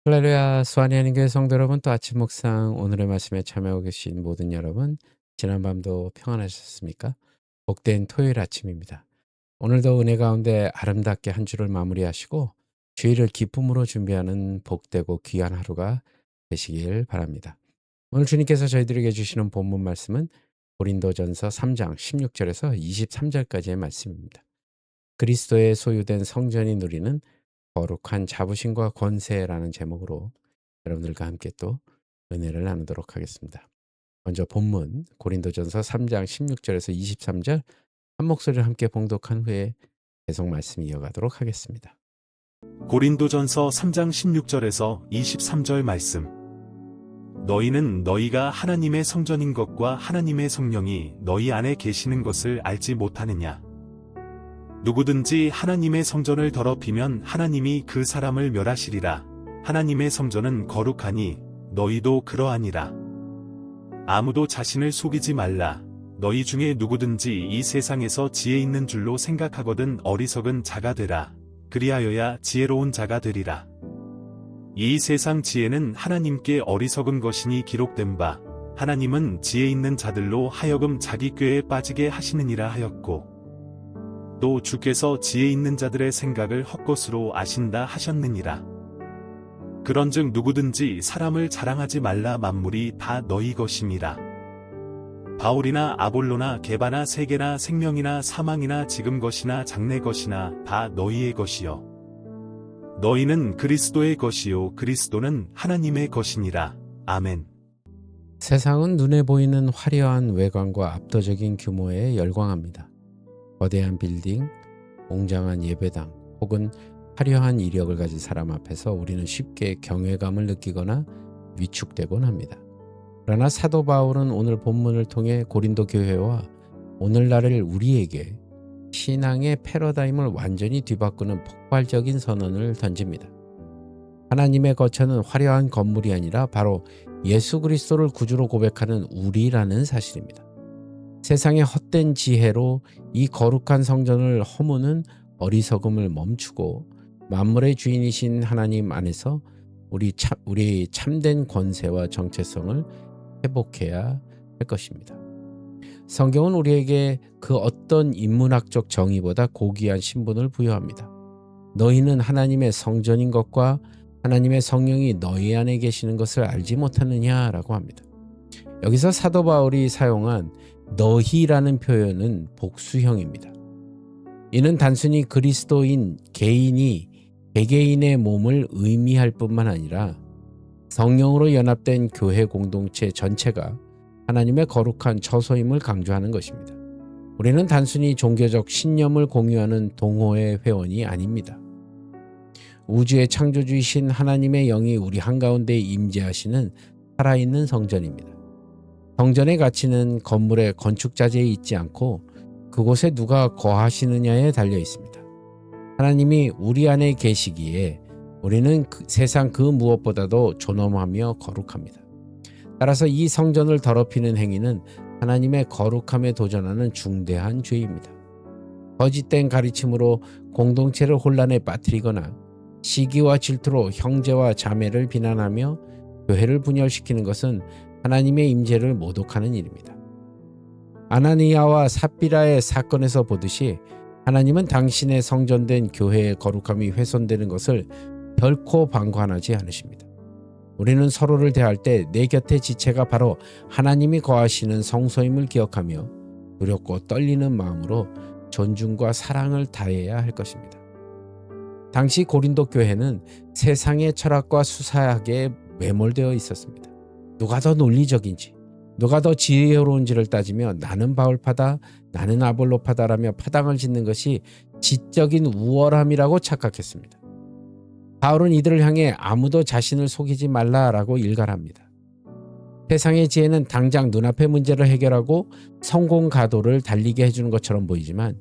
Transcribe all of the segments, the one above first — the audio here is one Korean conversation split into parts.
할렐루야. 수완이 아닌 교회 성도 여러분, 또 아침 묵상 오늘의 말씀에 참여하고 계신 모든 여러분, 지난밤도 평안하셨습니까? 복된 토요일 아침입니다. 오늘도 은혜 가운데 아름답게 한 주를 마무리하시고 주일을 기쁨으로 준비하는 복되고 귀한 하루가 되시길 바랍니다. 오늘 주님께서 저희들에게 주시는 본문 말씀은 고린도전서 3장 16절에서 23절까지의 말씀입니다. 그리스도의 소유된 성전이 누리는 거룩한 자부심과 권세라는 제목으로 여러분들과 함께 또 은혜를 나누도록 하겠습니다. 먼저 본문 고린도전서 3장 16절에서 23절 한 목소리를 함께 봉독한 후에 계속 말씀 이어가도록 하겠습니다. 고린도전서 3장 16절에서 23절 말씀. 너희는 너희가 하나님의 성전인 것과 하나님의 성령이 너희 안에 계시는 것을 알지 못하느냐? 누구든지 하나님의 성전을 더럽히면 하나님이 그 사람을 멸하시리라. 하나님의 성전은 거룩하니 너희도 그러하니라. 아무도 자신을 속이지 말라. 너희 중에 누구든지 이 세상에서 지혜 있는 줄로 생각하거든 어리석은 자가 되라. 그리하여야 지혜로운 자가 되리라. 이 세상 지혜는 하나님께 어리석은 것이니 기록된 바 하나님은 지혜 있는 자들로 하여금 자기 꾀에 빠지게 하시느니라 하였고 또 주께서 지혜 있는 자들의 생각을 헛것으로 아신다 하셨느니라. 그런즉 누구든지 사람을 자랑하지 말라. 만물이 다 너희 것임이라. 바울이나 아볼로나 게바나 세계나 생명이나 사망이나 지금 것이나 장래 것이나 다 너희의 것이요 너희는 그리스도의 것이요 그리스도는 하나님의 것이니라. 아멘. 세상은 눈에 보이는 화려한 외관과 압도적인 규모에 열광합니다. 거대한 빌딩, 웅장한 예배당 혹은 화려한 이력을 가진 사람 앞에서 우리는 쉽게 경외감을 느끼거나 위축되곤 합니다. 그러나 사도 바울은 오늘 본문을 통해 고린도 교회와 오늘날을 우리에게 신앙의 패러다임을 완전히 뒤바꾸는 폭발적인 선언을 던집니다. 하나님의 거처는 화려한 건물이 아니라 바로 예수 그리스도를 구주로 고백하는 우리라는 사실입니다. 세상의 헛된 지혜로 이 거룩한 성전을 허무는 어리석음을 멈추고 만물의 주인이신 하나님 안에서 우리의 참된 권세와 정체성을 회복해야 할 것입니다. 성경은 우리에게 그 어떤 인문학적 정의보다 고귀한 신분을 부여합니다. 너희는 하나님의 성전인 것과 하나님의 성령이 너희 안에 계시는 것을 알지 못하느냐라고 합니다. 여기서 사도 바울이 사용한 너희라는 표현은 복수형입니다. 이는 단순히 그리스도인 개인이 개개인의 몸을 의미할 뿐만 아니라 성령으로 연합된 교회 공동체 전체가 하나님의 거룩한 처소임을 강조하는 것입니다. 우리는 단순히 종교적 신념을 공유하는 동호회 회원이 아닙니다. 우주의 창조주이신 하나님의 영이 우리 한가운데 임재하시는 살아있는 성전입니다. 성전의 가치는 건물의 건축 자재에 있지 않고 그곳에 누가 거하시느냐에 달려 있습니다. 하나님이 우리 안에 계시기에 우리는 세상 그 무엇보다도 존엄하며 거룩합니다. 따라서 이 성전을 더럽히는 행위는 하나님의 거룩함에 도전하는 중대한 죄입니다. 거짓된 가르침으로 공동체를 혼란에 빠뜨리거나 시기와 질투로 형제와 자매를 비난하며 교회를 분열시키는 것은 하나님의 임재를 모독하는 일입니다. 아나니아와 삽비라의 사건에서 보듯이 하나님은 당신의 성전된 교회의 거룩함이 훼손되는 것을 결코 방관하지 않으십니다. 우리는 서로를 대할 때 내 곁의 지체가 바로 하나님이 거하시는 성소임을 기억하며 두렵고 떨리는 마음으로 존중과 사랑을 다해야 할 것입니다. 당시 고린도 교회는 세상의 철학과 수사학에 매몰되어 있었습니다. 누가 더 논리적인지, 누가 더 지혜로운지를 따지며 나는 바울파다, 나는 아볼로파다라며 파당을 짓는 것이 지적인 우월함이라고 착각했습니다. 바울은 이들을 향해 아무도 자신을 속이지 말라라고 일갈합니다. 세상의 지혜는 당장 눈앞의 문제를 해결하고 성공 가도를 달리게 해주는 것처럼 보이지만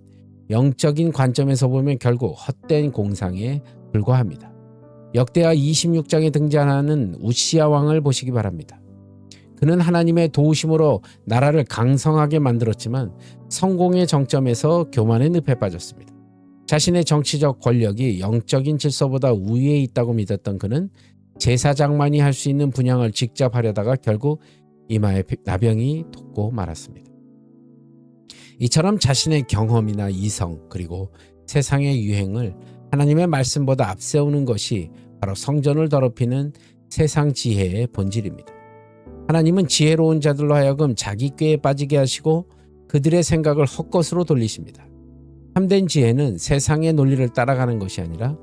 영적인 관점에서 보면 결국 헛된 공상에 불과합니다. 역대하 26장에 등장하는 우시야 왕을 보시기 바랍니다. 그는 하나님의 도우심으로 나라를 강성하게 만들었지만 성공의 정점에서 교만의 늪에 빠졌습니다. 자신의 정치적 권력이 영적인 질서보다 우위에 있다고 믿었던 그는 제사장만이 할 수 있는 분향을 직접 하려다가 결국 이마에 나병이 돋고 말았습니다. 이처럼 자신의 경험이나 이성 그리고 세상의 유행을 하나님의 말씀보다 앞세우는 것이 바로 성전을 더럽히는 세상 지혜의 본질입니다. 하나님은 지혜로운 자들로 하여금 자기 꾀에 빠지게 하시고 그들의 생각을 헛것으로 돌리십니다. 참된 지혜는 세상의 논리를 따라가는 것이 아니라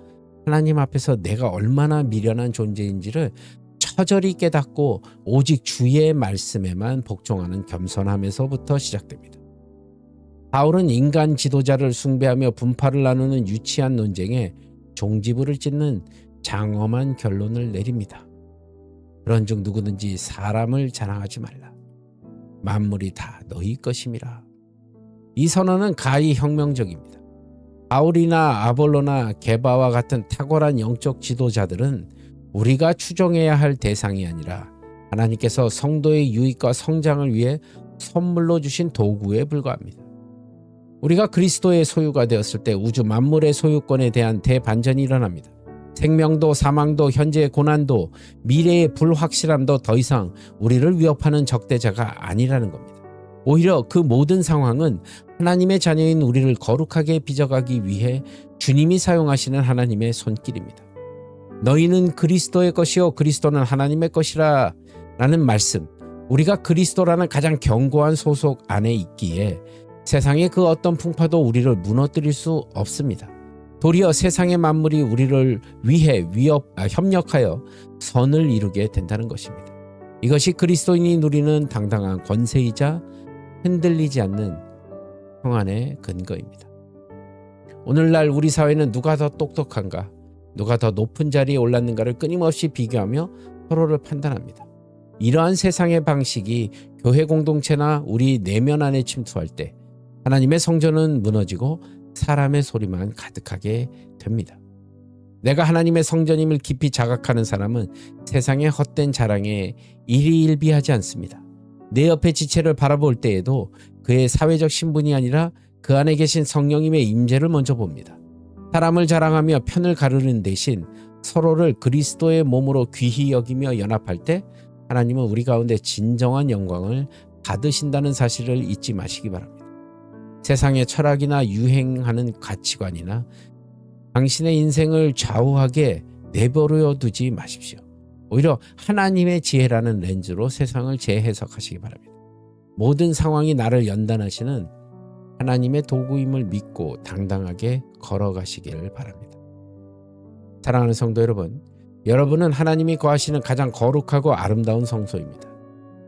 하나님 앞에서 내가 얼마나 미련한 존재인지를 처절히 깨닫고 오직 주의 말씀에만 복종하는 겸손함에서부터 시작됩니다. 바울은 인간 지도자를 숭배하며 분파를 나누는 유치한 논쟁에 종지부를 찢는 장엄한 결론을 내립니다. 그런즉 누구든지 사람을 자랑하지 말라. 만물이 다 너희 것임이라. 이 선언은 가히 혁명적입니다. 바울이나 아볼로나 게바와 같은 탁월한 영적 지도자들은 우리가 추종해야 할 대상이 아니라 하나님께서 성도의 유익과 성장을 위해 선물로 주신 도구에 불과합니다. 우리가 그리스도의 소유가 되었을 때 우주 만물의 소유권에 대한 대반전이 일어납니다. 생명도 사망도 현재의 고난도 미래의 불확실함도 더 이상 우리를 위협하는 적대자가 아니라는 겁니다. 오히려 그 모든 상황은 하나님의 자녀인 우리를 거룩하게 빚어가기 위해 주님이 사용하시는 하나님의 손길입니다. 너희는 그리스도의 것이요 그리스도는 하나님의 것이라 라는 말씀, 우리가 그리스도라는 가장 견고한 소속 안에 있기에 세상의 그 어떤 풍파도 우리를 무너뜨릴 수 없습니다. 도리어 세상의 만물이 우리를 위해 협력하여 선을 이루게 된다는 것입니다. 이것이 그리스도인이 누리는 당당한 권세이자 흔들리지 않는 평안의 근거입니다. 오늘날 우리 사회는 누가 더 똑똑한가, 누가 더 높은 자리에 올랐는가를 끊임없이 비교하며 서로를 판단합니다. 이러한 세상의 방식이 교회 공동체나 우리 내면 안에 침투할 때 하나님의 성전은 무너지고 사람의 소리만 가득하게 됩니다. 내가 하나님의 성전임을 깊이 자각하는 사람은 세상의 헛된 자랑에 일희일비하지 않습니다. 내 옆의 지체를 바라볼 때에도 그의 사회적 신분이 아니라 그 안에 계신 성령님의 임재를 먼저 봅니다. 사람을 자랑하며 편을 가르는 대신 서로를 그리스도의 몸으로 귀히 여기며 연합할 때 하나님은 우리 가운데 진정한 영광을 받으신다는 사실을 잊지 마시기 바랍니다. 세상의 철학이나 유행하는 가치관이나 당신의 인생을 좌우하게 내버려 두지 마십시오. 오히려 하나님의 지혜라는 렌즈로 세상을 재해석하시기 바랍니다. 모든 상황이 나를 연단하시는 하나님의 도구임을 믿고 당당하게 걸어가시기를 바랍니다. 사랑하는 성도 여러분, 여러분은 하나님이 거하시는 가장 거룩하고 아름다운 성소입니다.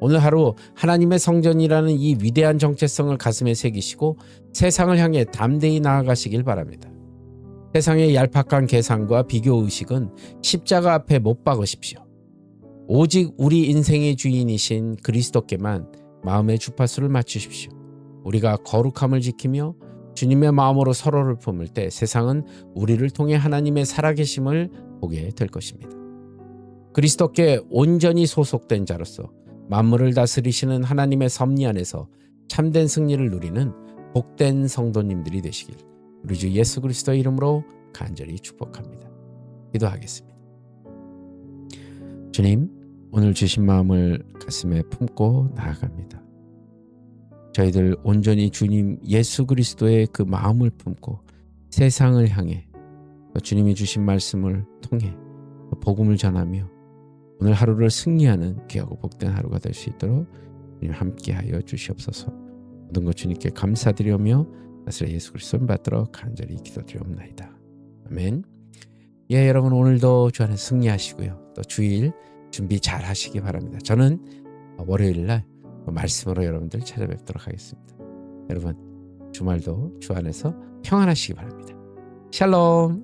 오늘 하루 하나님의 성전이라는 이 위대한 정체성을 가슴에 새기시고 세상을 향해 담대히 나아가시길 바랍니다. 세상의 얄팍한 계산과 비교의식은 십자가 앞에 못 박으십시오. 오직 우리 인생의 주인이신 그리스도께만 마음의 주파수를 맞추십시오. 우리가 거룩함을 지키며 주님의 마음으로 서로를 품을 때 세상은 우리를 통해 하나님의 살아계심을 보게 될 것입니다. 그리스도께 온전히 소속된 자로서 만물을 다스리시는 하나님의 섭리 안에서 참된 승리를 누리는 복된 성도님들이 되시길 우리 주 예수 그리스도의 이름으로 간절히 축복합니다. 기도하겠습니다. 주님, 오늘 주신 마음을 가슴에 품고 나아갑니다. 저희들 온전히 주님 예수 그리스도의 그 마음을 품고 세상을 향해 주님이 주신 말씀을 통해 복음을 전하며 오늘 하루를 승리하는 귀하고 복된 하루가 될 수 있도록 주님 함께하여 주시옵소서. 모든 것 주님께 감사드리며 나사렛 예수 그리스도를 받들어 간절히 기도드리옵나이다. 아멘. 예, 여러분 오늘도 주 안에 승리하시고요. 또 주일 준비 잘 하시기 바랍니다. 저는 월요일 날 말씀으로 여러분들 찾아뵙도록 하겠습니다. 여러분 주말도 주 안에서 평안하시기 바랍니다. 샬롬.